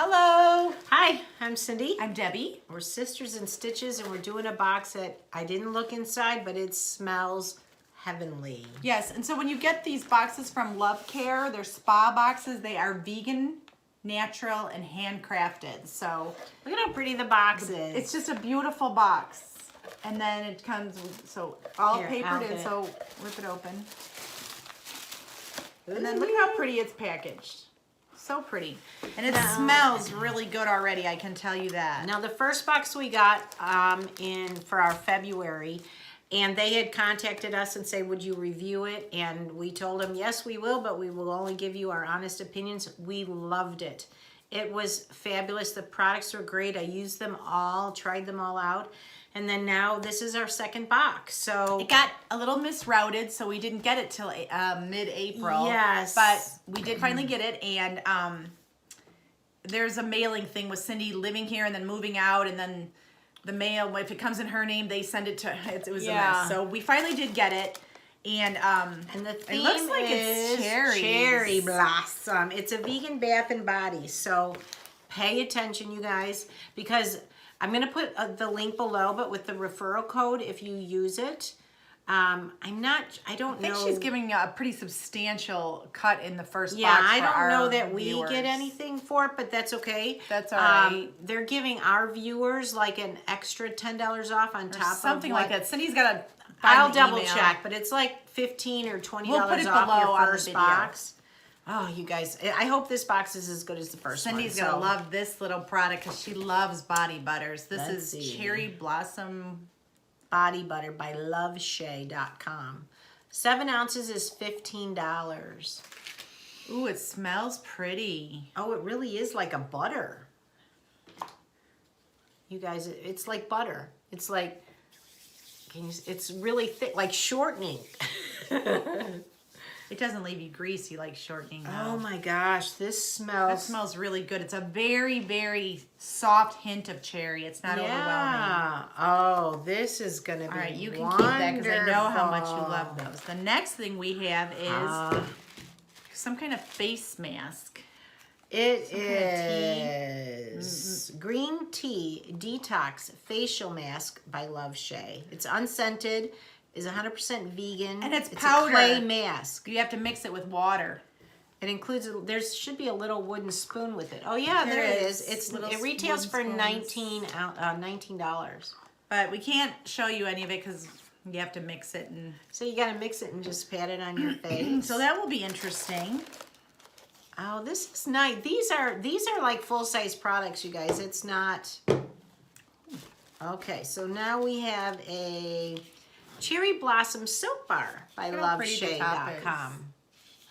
Hello. Hi, I'm Cindy. I'm Debbie. We're Sisters in Stitches, and we're doing a box that I didn't look inside, but it smells heavenly. Yes, and so when you get these boxes from Luvcare, they're spa boxes. They are vegan, natural, and handcrafted. So Look at how pretty the box is. it's just a beautiful box. And then it comes with, all Here, papered in, it. so rip it open. Ooh. And then look how pretty it's packaged. So pretty. And it smells really good already, I can tell you that. Now the first box we got for our February, and they had contacted us and say, would you review it? And we told them, yes, we will, but we will only give you our honest opinions. We loved it. It was fabulous. The products were great. I used them all, tried them all out. And then now this is our second box. So it got a little misrouted, so we didn't get it till mid-April. Yes. But we did finally get it, and there's a mailing thing with Cindy living here and then moving out, and then the mail, if it comes in her name, they send it to, it was a mess. So we finally did get it, and the theme it looks like it's cherry blossom. It's a vegan bath and body, so pay attention, you guys, because I'm going to put the link below, but with the referral code, if you use it, I don't know. I think she's giving a pretty substantial cut in the first box. Yeah, I don't know that viewers. we get anything for it, but that's okay. That's all right. They're giving our viewers like an extra $10 off on top of something like that. Cindy's got to. I'll double check, but it's like $15 or $20 we'll put it off below your first on the box. Oh, you guys, I hope this box is as good as the first one. Cindy's going to love this little product because she loves body butters. This is Cherry Blossom Body Butter by Luvcare.com. 7 ounces is $15. Ooh, it smells pretty. Oh, it really is like a butter. You guys, it's like butter. It's like, it's really thick, like shortening. It doesn't leave you greasy like shortening though. Oh my gosh, this smells... That smells really good. It's a very, very soft hint of cherry. It's not overwhelming. Oh, this is going to be all right, you can wonderful. keep that because I know how much you love those. The next thing we have is some kind of face mask. It is green tea detox facial mask by Luvcare. It's unscented. Is 100% vegan. And it's powder. A clay mask. You have to mix it with water. It includes, there should be a little wooden spoon with it. Oh yeah, there it is. It retails for $19. But we can't show you any of it because you have to mix it. So you got to mix it and just pat it on your face. So that will be interesting. Oh, this is nice. These are like full-size products, you guys. It's not. Okay, so now we have a Cherry Blossom Soap Bar by Luvcare.com.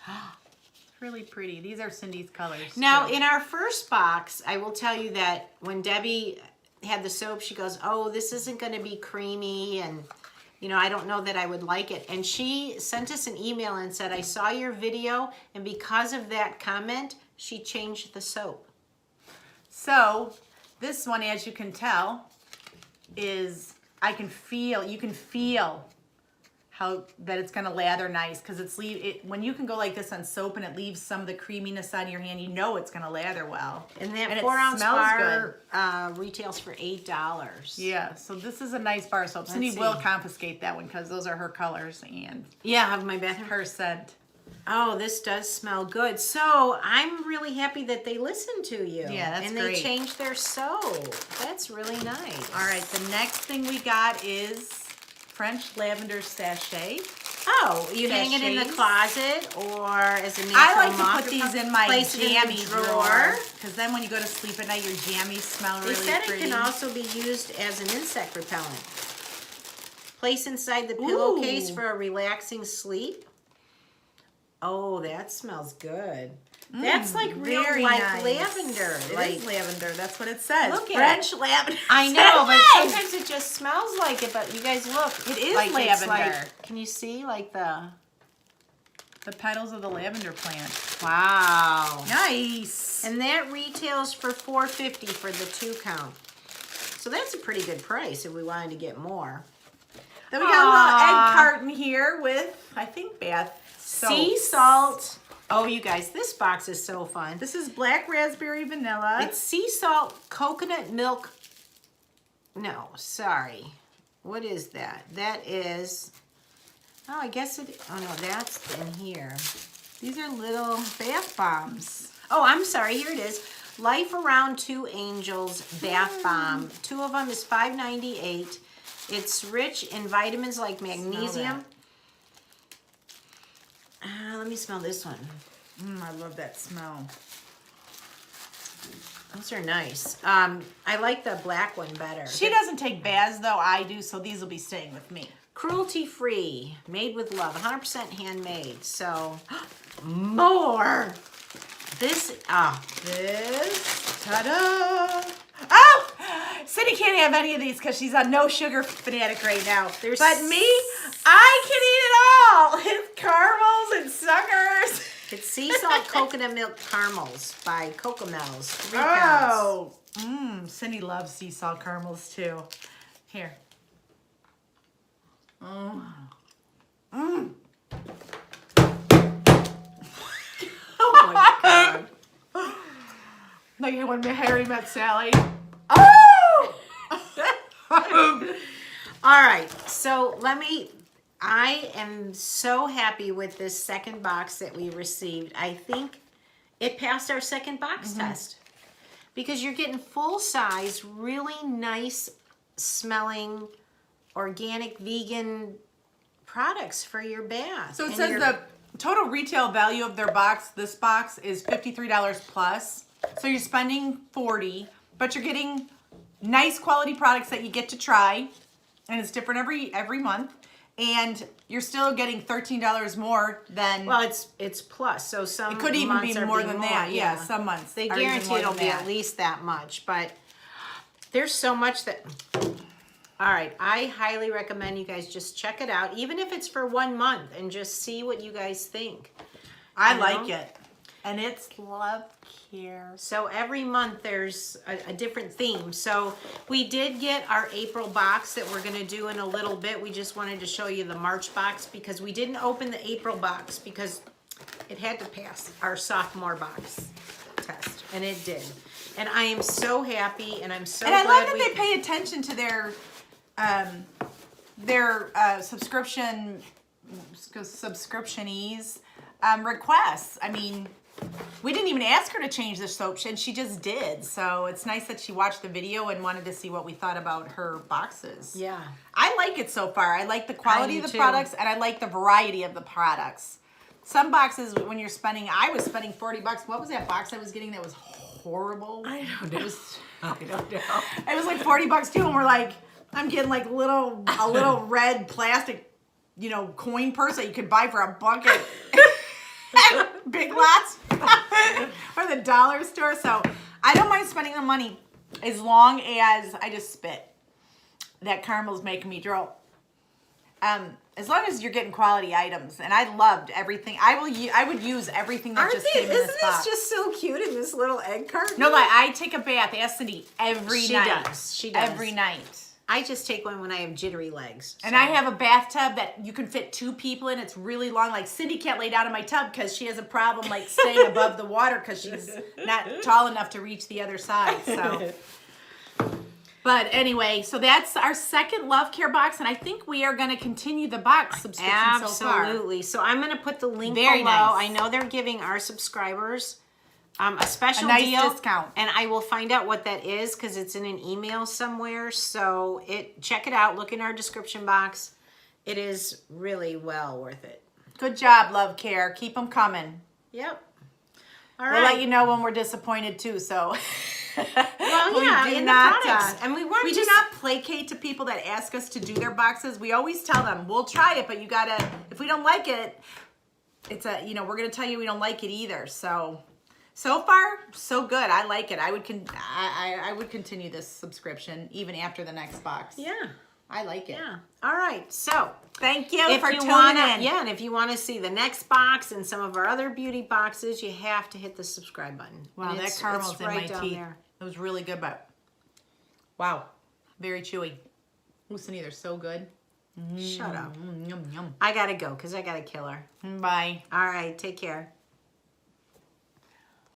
It's really pretty. These are Cindy's colors. Now, in our first box, I will tell you that when Debbie had the soap, she goes, oh, this isn't going to be creamy, and, you know, I don't know that I would like it. And she sent us an email and said, I saw your video, and because of that comment, she changed the soap. So, this one, as you can tell, is... you can feel how that it's going to lather nice because when you can go like this on soap and it leaves some of the creaminess on your hand, you know it's going to lather well. And that 4-ounce bar retails for $8. Yeah, so this is a nice bar soap. Cindy will confiscate that one because those are her colors and have my bathroom. Her scent. Oh, this does smell good. So I'm really happy that they listened to you. Yeah, that's great. And they changed their soap. That's really nice. All right, the next thing we got is French lavender sachet. Oh, you hang it in the closet or as a natural I like to moth put these in my jammy drawer because then when you go to sleep at night, your jammies smell really pretty. They said it can also be used as an insect repellent. Place inside the pillowcase for a relaxing sleep. Oh, that smells good. That's like real nice. Lavender. It is lavender. That's what it says. Look French lavender. I know, but sometimes it just smells like it. But you guys look. It is like lavender. Can you see like the petals of the lavender plant? Wow. Nice. And that retails for $4.50 for the 2 count. So that's a pretty good price if we wanted to get more. Then we got a little egg carton here with, I think, bath soap. Sea salt Oh, you guys, this box is so fun. This is black raspberry vanilla. It's sea salt coconut milk. No, sorry. What is that? That is, oh, I guess it, oh no, that's in here. These are little bath bombs. Oh, I'm sorry, here it is. Life Around Two Angels Bath Bomb. 2 of them is $5.98. It's rich in vitamins like magnesium. Let me smell this one. I love that smell. Those are nice. I like the black one better. She doesn't take baths though, I do, so these will be staying with me. Cruelty free, made with love, 100% handmade. So, more. This, ta-da! Oh! Cindy can't have any of these because she's a no sugar fanatic right now. But me, I can eat it all. It's caramels and suckers. It's sea salt coconut milk caramels by Cocomel's. 3 pounds. Oh, Cindy loves sea salt caramels too. Here. Oh my God. Like when Harry met Sally. Oh! All right, so I am so happy with this second box that we received. I think it passed our second box test because you're getting full size, really nice smelling, organic, vegan products for your bath. So it says the total retail value of their box, this box, is $53 plus. So you're spending $40, but you're getting nice quality products that you get to try, and it's different every month. And you're still getting $13 more than. Well, it's plus, so some it could even months be are more being than more, that. Yeah, some months they are even guarantee more it'll than be that. at least that much. But there's so much that. All right, I highly recommend you guys just check it out, even if it's for 1 month, and just see what you guys think. I like it, and it's Luvcare. So every month there's a different theme. So we did get our April box that we're gonna do in a little bit. We just wanted to show you the March box because we didn't open the April box because it had to pass our sophomore box test, and it did. And I am so happy, and I'm so And I glad love that they pay attention to their subscriptionees requests. I mean, we didn't even ask her to change the soap, and she just did. So it's nice that she watched the video and wanted to see what we thought about her boxes. Yeah. I like it so far. I like the quality of the too. products, and I like the variety of the products. Some boxes, when you're spending, I was spending $40. What was that box I was getting that was horrible? I don't know. I don't know. It was like $40 too, and we're like, I'm getting like a little red plastic, coin purse that you could buy for $1 at Big Lots or the dollar store. So I don't mind spending the money as long as I just spit. That caramel's making me drool. As long as you're getting quality items, and I loved everything. I would use everything that just came in this box. Isn't this just so cute in this little egg carton? No, like I take a bath. Ask Cindy every night. She does. Every night. I just take one when I have jittery legs. And I have a bathtub that you can fit 2 people in. It's really long. Like Cindy can't lay down in my tub because she has a problem like staying above the water because she's not tall enough to reach the other side. So, but anyway, so that's our second Luvcare box, and I think we are going to continue the box subscription so far. Absolutely. So I'm going to put the link Very below. nice. I know they're giving our subscribers a special nice deal, discount. and I will find out what that is because it's in an email somewhere. So check it out. Look in our description box. It is really well worth it. Good job, Luvcare. Keep them coming. Yep. All We'll right. let you know when we're disappointed too. So, Well, yeah, we do in not, the products, and we weren't do just not placate to people that ask us to do their boxes. We always tell them we'll try it, but you gotta. If we don't like it, it's we're gonna tell you we don't like it either. So far, so good. I like it. I would continue this subscription even after the next box. Yeah. I like it. Yeah. All right. So Thank you if for you tuning wanna, in. yeah, and if you want to see the next box and some of our other beauty boxes, you have to hit the subscribe button. Wow, And that caramel's it's in right my down teeth. there. It was really good, but wow, very chewy. Ooh, Cindy, they're so good. Shut up. Yum, yum. I gotta go because I gotta kill her. Bye. All right. Take care.